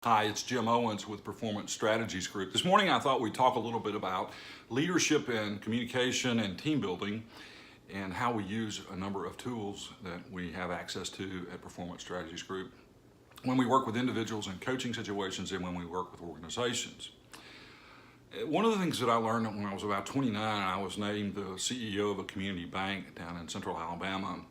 Hi, it's Jim Owens with Performance Strategies Group. This morning I thought we'd talk a little bit about leadership and communication and team building and how we use a number of tools that we have access to at Performance Strategies Group when we work with individuals in coaching situations and when we work with organizations. One of the things that I learned when I was about 29, I was named the CEO of a community bank down in central Alabama,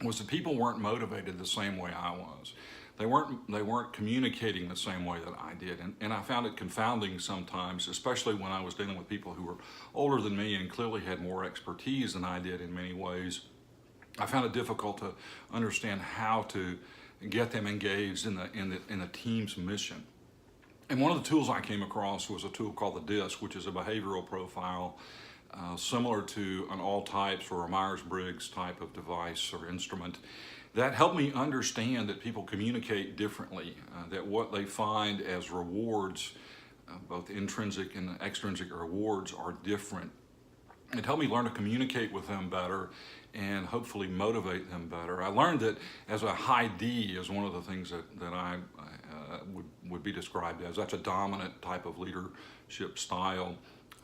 was that people weren't motivated the same way I was. They weren't communicating the same way that I did, and I found it confounding sometimes, especially when I was dealing with people who were older than me and clearly had more expertise than I did in many ways. I found it difficult to understand how to get them engaged in the team's mission. And one of the tools I came across was a tool called the DISC, which is a behavioral profile similar to an all types or a Myers-Briggs type of device or instrument that helped me understand that people communicate differently, that what they find as rewards, both intrinsic and extrinsic rewards, are different. It helped me learn to communicate with them better and hopefully motivate them better. I learned that as a high D is one of the things that I would be described as. That's a dominant type of leadership style.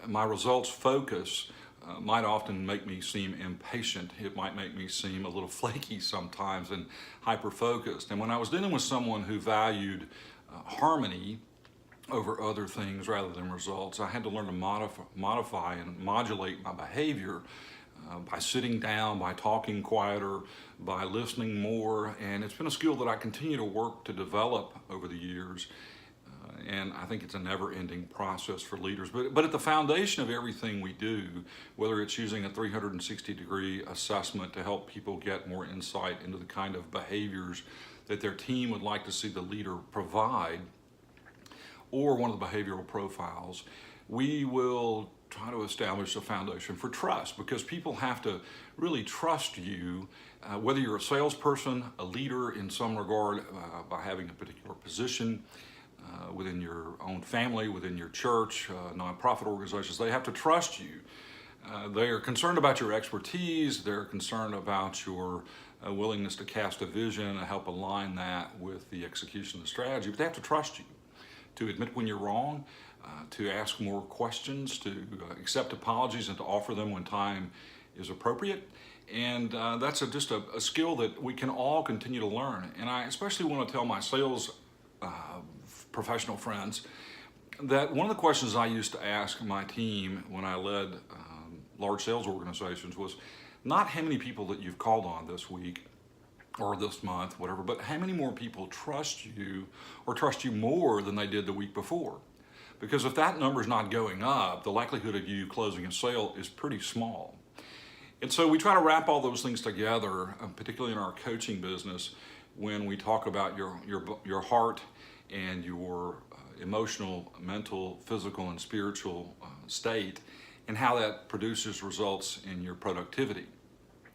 My results focus might often make me seem impatient. It might make me seem a little flaky sometimes and hyper-focused. And when I was dealing with someone who valued harmony over other things rather than results, I had to learn to modify and modulate my behavior by sitting down, by talking quieter, by listening more. And it's been a skill that I continue to work to develop over the years. And I think it's a never-ending process for leaders. But at the foundation of everything we do, whether it's using a 360-degree assessment to help people get more insight into the kind of behaviors that their team would like to see the leader provide, or one of the behavioral profiles, we will try to establish a foundation for trust, because people have to really trust you, whether you're a salesperson, a leader in some regard, by having a particular position, within your own family, within your church, nonprofit organizations. They have to trust you. They are concerned about your expertise. They're concerned about your willingness to cast a vision and help align that with the execution of the strategy. But they have to trust you, to admit when you're wrong, to ask more questions, to accept apologies, and to offer them when time is appropriate. And that's just a skill that we can all continue to learn. And I especially want to tell my sales professional friends that one of the questions I used to ask my team when I led large sales organizations was not how many people that you've called on this week or this month, whatever, but how many more people trust you or trust you more than they did the week before. Because if that number is not going up, the likelihood of you closing a sale is pretty small. And so we try to wrap all those things together, particularly in our coaching business, when we talk about your heart and your emotional, mental, physical, and spiritual state, and how that produces results in your productivity.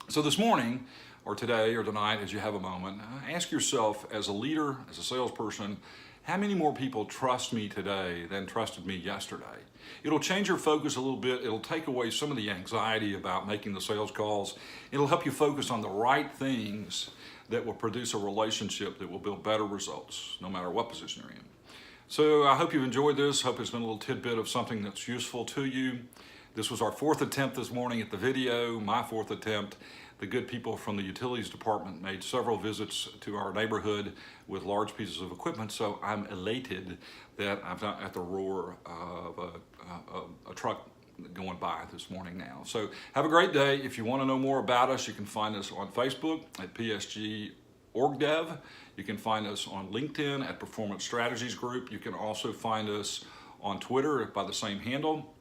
So this morning, or today, or tonight, as you have a moment, ask yourself, as a leader, as a salesperson, how many more people trust me today than trusted me yesterday? It'll change your focus a little bit. It'll take away some of the anxiety about making the sales calls. It'll help you focus on the right things that will produce a relationship that will build better results, no matter what position you're in. So I hope you've enjoyed this. Hope it's been a little tidbit of something that's useful to you. This was our fourth attempt this morning at the video, my fourth attempt. The good people from the utilities department made several visits to our neighborhood with large pieces of equipment, so I'm elated that I'm not at the roar of a truck going by this morning now. So have a great day. If you want to know more about us, you can find us on Facebook at PSG Org Dev. You can find us on LinkedIn at Performance Strategies Group. You can also find us on Twitter by the same handle.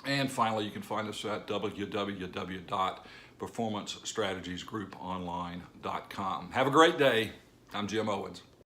And finally, you can find us at www.performancestrategiesgrouponline.com. Have a great day. I'm Jim Owens.